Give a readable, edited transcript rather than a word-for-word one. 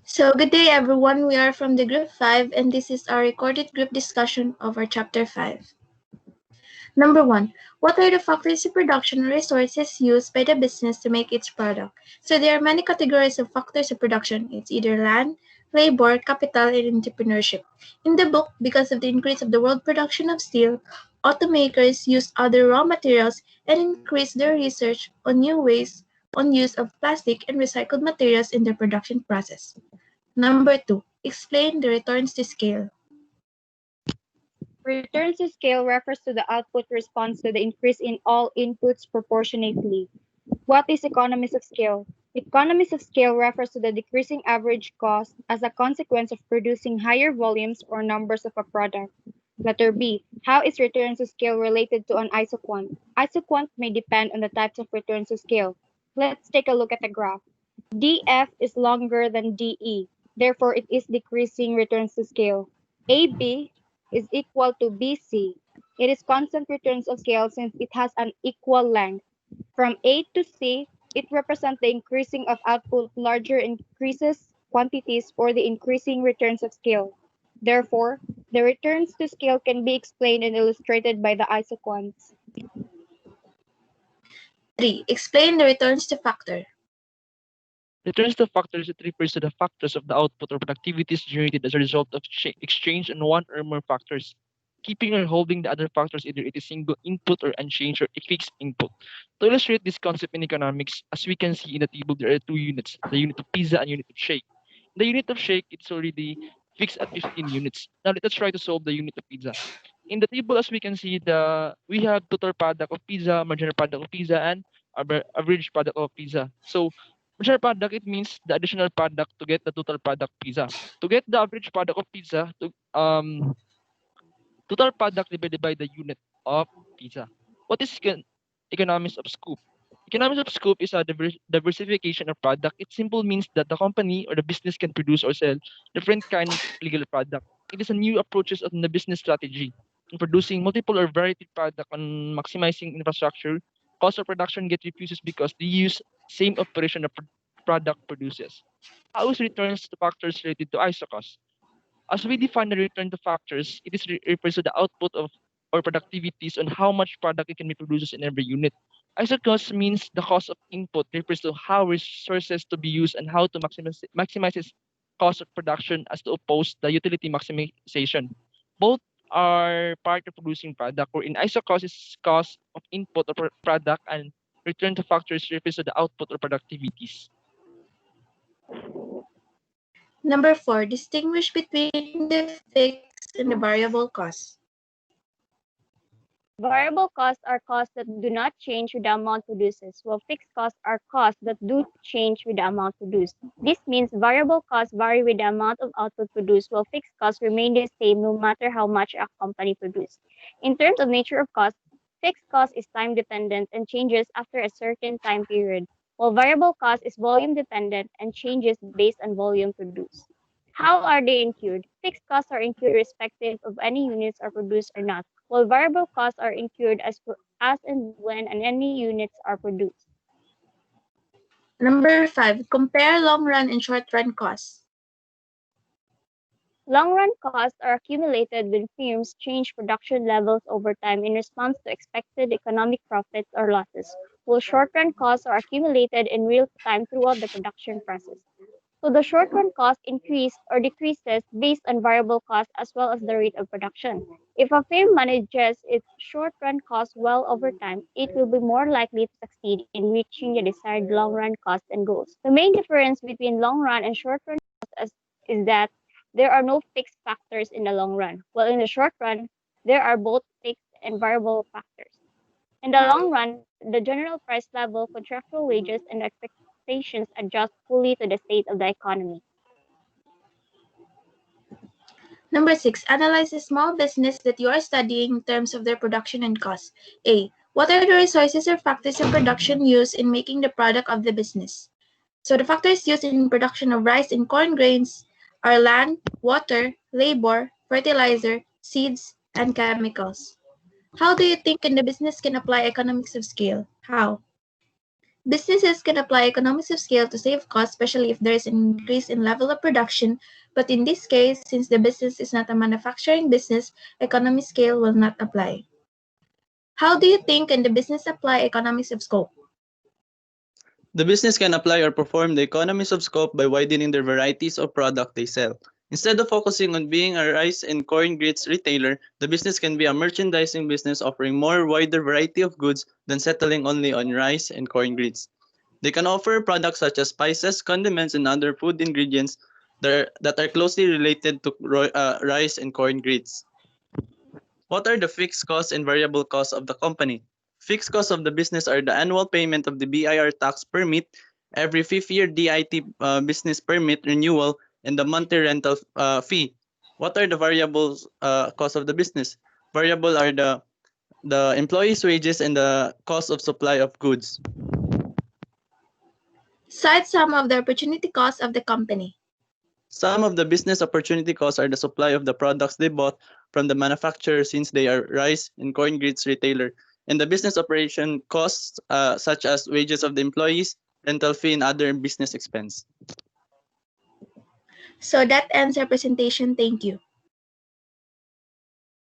So, good day everyone. We are from the Group 5 and this is our recorded group discussion of our Chapter 5. Number 1. What are the factors of production or resources used by the business to make its product? So, there are many categories of factors of production. It's either land, labor, capital, and entrepreneurship. In the book, because of the increase of the world production of steel, automakers use other raw materials and increase their research on new ways on use of plastic and recycled materials in their production process. Number 2. Explain the returns to scale. Returns to scale refers to the output response to the increase in all inputs proportionately. What is economies of scale? Economies of scale refers to the decreasing average cost as a consequence of producing higher volumes or numbers of a product. Letter B. How is returns to scale related to an isoquant? Isoquant may depend on the types of returns to scale. Let's take a look at the graph. DF is longer than DE, therefore it is decreasing returns to scale. AB is equal to BC. It is constant returns of scale since it has an equal length. From A to C, it represents the increasing of output, larger increases quantities, or the increasing returns of scale. Therefore, the returns to scale can be explained and illustrated by the isoquants. 3. Explain the returns to factor. Returns to factors it refers to the factors of the output or productivities generated as a result of exchange on one or more factors. Keeping or holding the other factors either it is single input or unchanged or a fixed input. To illustrate this concept in economics, as we can see in the table, there are two units, the unit of pizza and unit of shake. The unit of shake, it's already fixed at 15 units. Now let us try to solve the unit of pizza. In the table, as we can see, we have total product of pizza, marginal product of pizza, and average product of pizza. So marginal product, it means the additional product to get the total product pizza. To get the average product of pizza, total product divided by the unit of pizza. What is economies of scope? Economies of scope is a diversification of product. It simply means that the company or the business can produce or sell different kind of legal product. It is a new approaches on the business strategy in producing multiple or variety product on maximizing infrastructure. Cost of production get reduces because they use same operation of product produces. How is returns to factors related to ISO cost? As we define the return to factors, it is refers to the output of or productivities on how much product it can be produced in every unit. ISO cost means the cost of input refers to how resources to be used and how to maximize its cost of production as to oppose the utility maximization. Both are part of producing product, where in ISO cost is cost of input or product and return to factors refers to the output or productivities. Number 4. Distinguish between the fixed and the variable costs. Variable costs are costs that do not change with the amount produces, while fixed costs are costs that do change with the amount produced. This means variable costs vary with the amount of output produced, while fixed costs remain the same no matter how much a company produces. In terms of nature of cost, fixed cost is time dependent and changes after a certain time period, while variable cost is volume dependent and changes based on volume produced. How are they incurred? Fixed costs are incurred irrespective of any units are produced or not, while variable costs are incurred as and when and any units are produced. Number 5. Compare long run and short run costs. Long-run costs are accumulated when firms change production levels over time in response to expected economic profits or losses, while short-run costs are accumulated in real time throughout the production process. So the short-run cost increases or decreases based on variable costs as well as the rate of production. If a firm manages its short-run costs well over time, it will be more likely to succeed in reaching the desired long-run costs and goals. The main difference between long-run and short-run costs is that there are no fixed factors in the long run, while in the short run, there are both fixed and variable factors. In the long run, the general price level, contractual wages, and expectations adjust fully to the state of the economy. Number 6. Analyze a small business that you are studying in terms of their production and costs. A. What are the resources or factors of production used in making the product of the business? So the factors used in production of rice and corn grains are land, water, labor, fertilizer, seeds, and chemicals. How do you think the business can apply economics of scale? How? Businesses can apply economies of scale to save costs, especially if there is an increase in level of production. But in this case, since the business is not a manufacturing business, economy scale will not apply. How do you think can the business apply economies of scope? The business can apply or perform the economies of scope by widening the varieties of product they sell. Instead of focusing on being a rice and corn grits retailer, the business can be a merchandising business offering more wider variety of goods than settling only on rice and corn grits. They can offer products such as spices, condiments, and other food ingredients that are closely related to rice and corn grits. What are the fixed costs and variable costs of the company? Fixed costs of the business are the annual payment of the BIR tax permit, every fifth year DIT business permit renewal, and the monthly rental fee. What are the variable costs of the business? Variable are the employees' wages and the cost of supply of goods. Cite some of the opportunity costs of the company. Some of the business opportunity costs are the supply of the products they bought from the manufacturer since they are rice and corn grits retailer, and the business operation costs such as wages of the employees, rental fee, and other business expense. So that ends our presentation. Thank you.